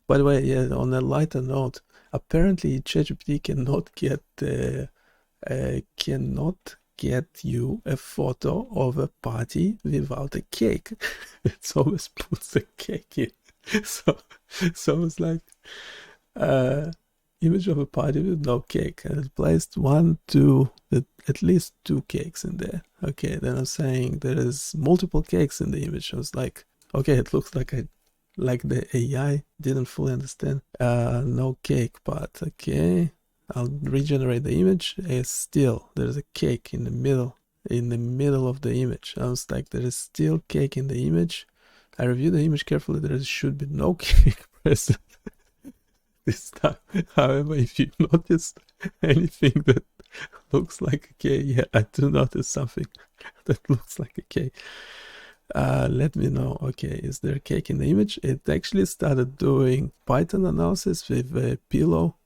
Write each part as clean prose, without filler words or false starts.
By the way, yeah, on a lighter note, apparently ChatGPT cannot get you a photo of a party without a cake. It always puts a cake in. So, so it's like image of a party with no cake, and it placed at least two cakes in there. Okay, then I'm saying there is multiple cakes in the image. I was like, okay, it looks like the AI didn't fully understand. No cake part. Okay, I'll regenerate the image. Still, there's a cake in the middle of the image. I was like, there is still cake in the image. I reviewed the image carefully. There should be no cake present this time. However, if you notice anything that looks like a K, yeah, I do notice something that looks like a K. Let me know. Okay, is there a cake in the image? It actually started doing Python analysis with a pillow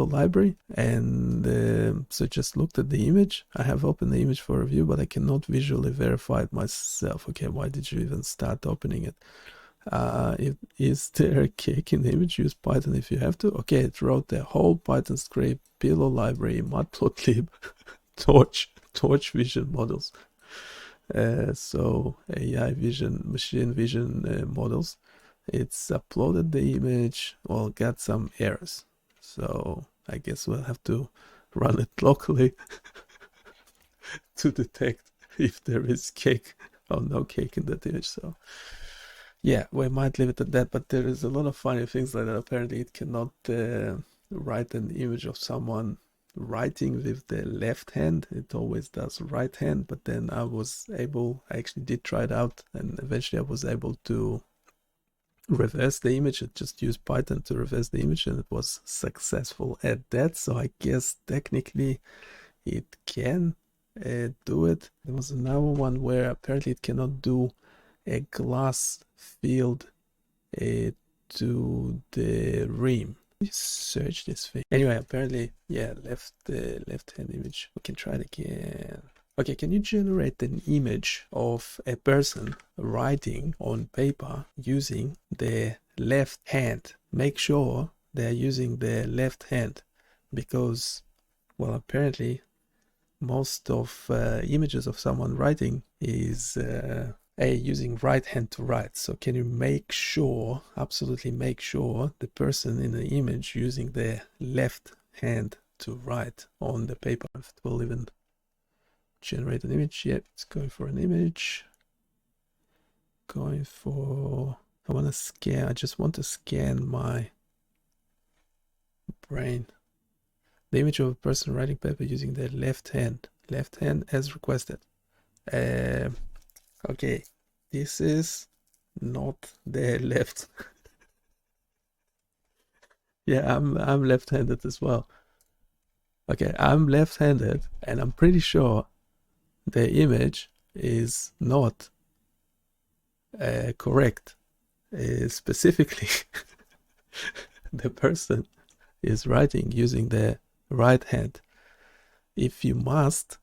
library, and so just looked at the image. I have opened the image for review, but I cannot visually verify it myself. Okay, why did you even start opening it? Is there a cake in the image? Use Python if you have to. Okay, it wrote the whole Python script, pillow library, matplotlib, torch vision models. So AI vision, machine vision models. It's uploaded the image, well, got some errors. So I guess we'll have to run it locally to detect if there is cake or no cake in that image. So yeah, we might leave it at that, but there is a lot of funny things like that. Apparently it cannot write an image of someone writing with the left hand. It always does right hand, but then I actually did try it out, and eventually I was able to reverse the image. I just used Python to reverse the image, and it was successful at that. So I guess technically it can do it. There was another one where apparently it cannot do a glass field to the rim. Search this thing. Anyway, apparently, yeah, left hand image. We can try it again. Okay, can you generate an image of a person writing on paper using the left hand? Make sure they're using the left hand, because, well, apparently most of images of someone writing is using right hand to write. So can you make sure, absolutely make sure, the person in the image using the left hand to write on the paper? If it will even generate an image. Yep, it's going for an image. I just want to scan my brain. The image of a person writing paper using their left hand as requested. Okay, this is not the left. Yeah, I'm left-handed as well. Okay, I'm left-handed, and I'm pretty sure the image is not correct. Specifically, the person is writing using the right hand. If you must,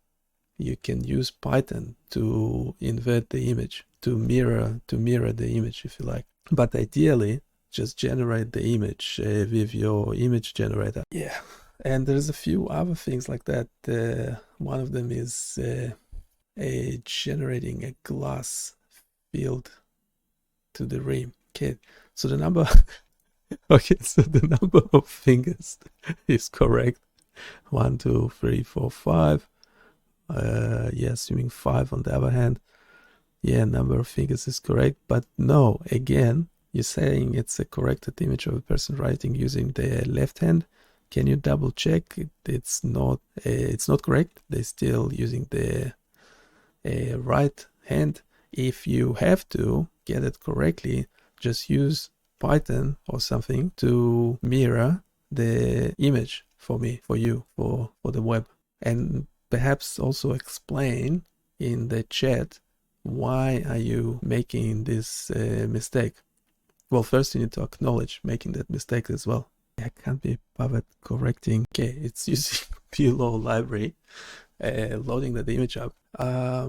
you can use Python to invert the image, to mirror the image if you like. But ideally, just generate the image with your image generator. Yeah, and there's a few other things like that. One of them is generating a glass field to the rim. Okay, so the number of fingers is correct. 1, 2, 3, 4, 5. Yeah, assuming 5 on the other hand. Yeah, number of fingers is correct, but no, again, you're saying it's a corrected image of a person writing using the left hand. Can you double check? It's not correct. They're still using the right hand. If you have to get it correctly, just use Python or something to mirror the image for the web, and perhaps also explain in the chat why are you making this mistake. Well, first you need to acknowledge making that mistake as well. I can't be bothered correcting. Okay, it's using pillow library, loading the image up.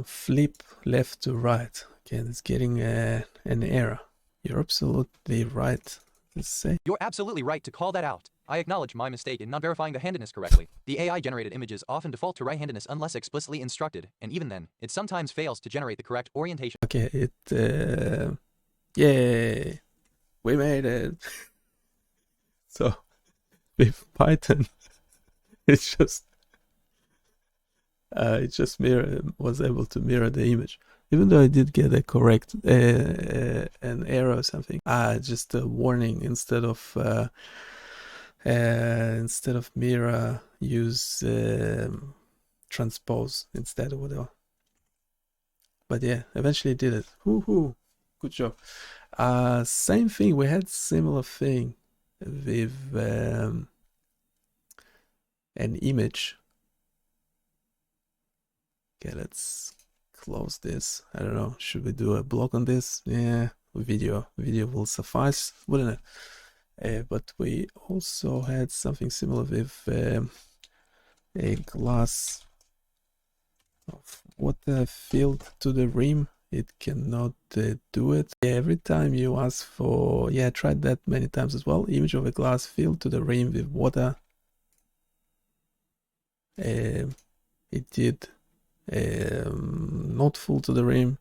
Flip left to right. Okay, it's getting an error. You're absolutely right. Let's say. You're absolutely right to call that out. I acknowledge my mistake in not verifying the handedness correctly. The AI-generated images often default to right-handedness unless explicitly instructed, and even then, it sometimes fails to generate the correct orientation. Okay, yay, we made it. So with Python, it just was able to mirror the image, even though I did get a correct an error or something. Just a warning instead of mirror, use transpose instead or whatever. But yeah, eventually did it. Woohoo! Good job. Same thing. We had similar thing with an image. Okay, let's close this. I don't know. Should we do a block on this? Yeah, video will suffice, wouldn't it? But we also had something similar with a glass of water filled to the rim. It cannot do it. Yeah, every time you ask for, I tried that many times as well. Image of a glass filled to the rim with water. It did not full to the rim.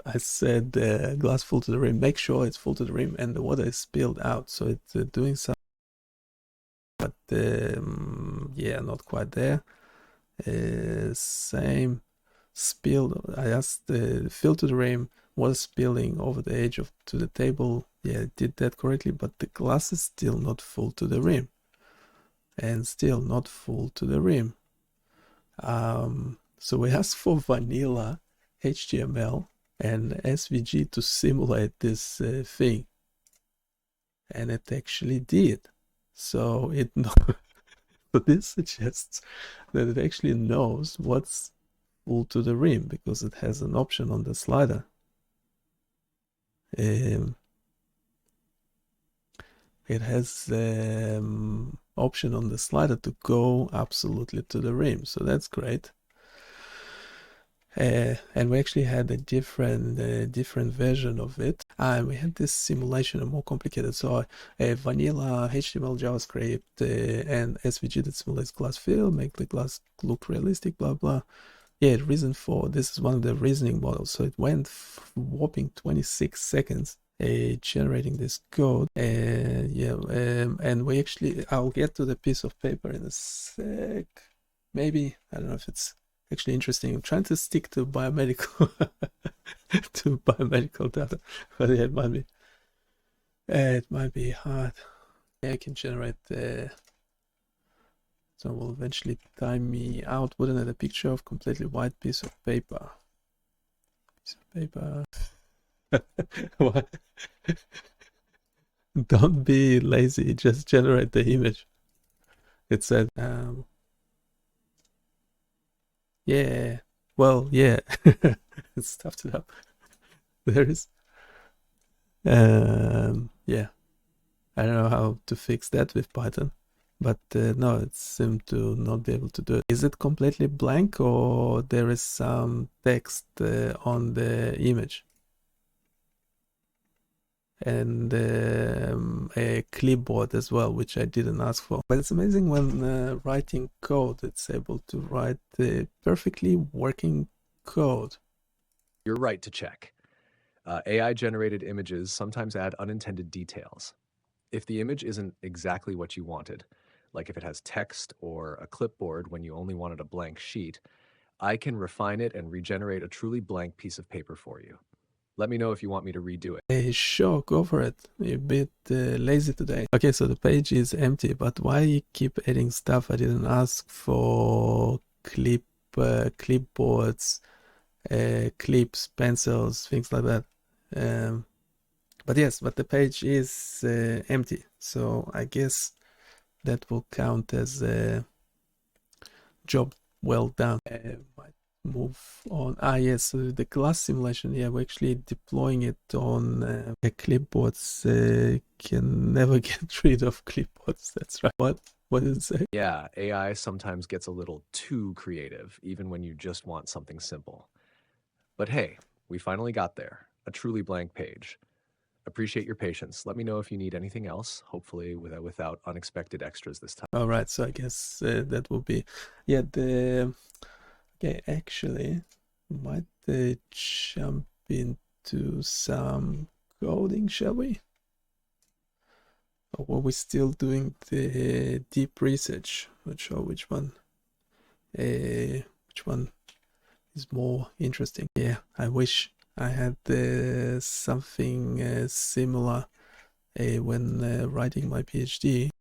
I said glass full to the rim. Make sure it's full to the rim, and the water is spilled out. So it's doing something, but yeah, not quite there. Same spilled. I asked fill to the rim, water spilling over the edge to the table. Yeah, it did that correctly, but the glass is still not full to the rim, and still not full to the rim. So we asked for vanilla HTML and SVG to simulate this thing, and it actually did. So so this suggests that it actually knows what's full to the rim because it has an option on the slider. It has option on the slider to go absolutely to the rim, so that's great. And we actually had a different version of it. And we had this simulation, a more complicated. So vanilla HTML, JavaScript, and SVG that simulates glass fill, make the glass look realistic, blah blah. Yeah, reason for this is one of the reasoning models. So it went whopping 26 seconds generating this code. And we actually, I'll get to the piece of paper in a sec. Maybe, I don't know if it's actually interesting. I'm trying to stick to biomedical data, but yeah, it might be hard. Yeah, I can generate so it will eventually time me out, wouldn't it? A picture of completely white piece of paper. What? Don't be lazy, just generate the image. It said yeah, well, yeah. It stuffed it up. There is yeah, I don't know how to fix that with Python, but no, it seemed to not be able to do it. Is it completely blank or there is some text on the image? And a clipboard as well, which I didn't ask for. But it's amazing when writing code, it's able to write perfectly working code. You're right to check. AI-generated images sometimes add unintended details. If the image isn't exactly what you wanted, like if it has text or a clipboard when you only wanted a blank sheet, I can refine it and regenerate a truly blank piece of paper for you. Let me know if you want me to redo it. Sure, go for it. You're a bit lazy today. Okay, so the page is empty, but why you keep adding stuff? I didn't ask for clipboards, clips, pencils, things like that. But yes, but the page is empty, so I guess that will count as a job well done. Might move on. Yes, so the glass simulation, yeah, we're actually deploying it on clipboards. Can never get rid of clipboards. That's right. What did it say? Yeah, AI sometimes gets a little too creative, even when you just want something simple. But hey, we finally got there, a truly blank page. Appreciate your patience. Let me know if you need anything else, hopefully without unexpected extras this time. All right, so I guess that will be, yeah, okay, actually, might jump into some coding, shall we? Or were we still doing the deep research? Not sure which one is more interesting. Yeah, I wish I had something similar when writing my PhD.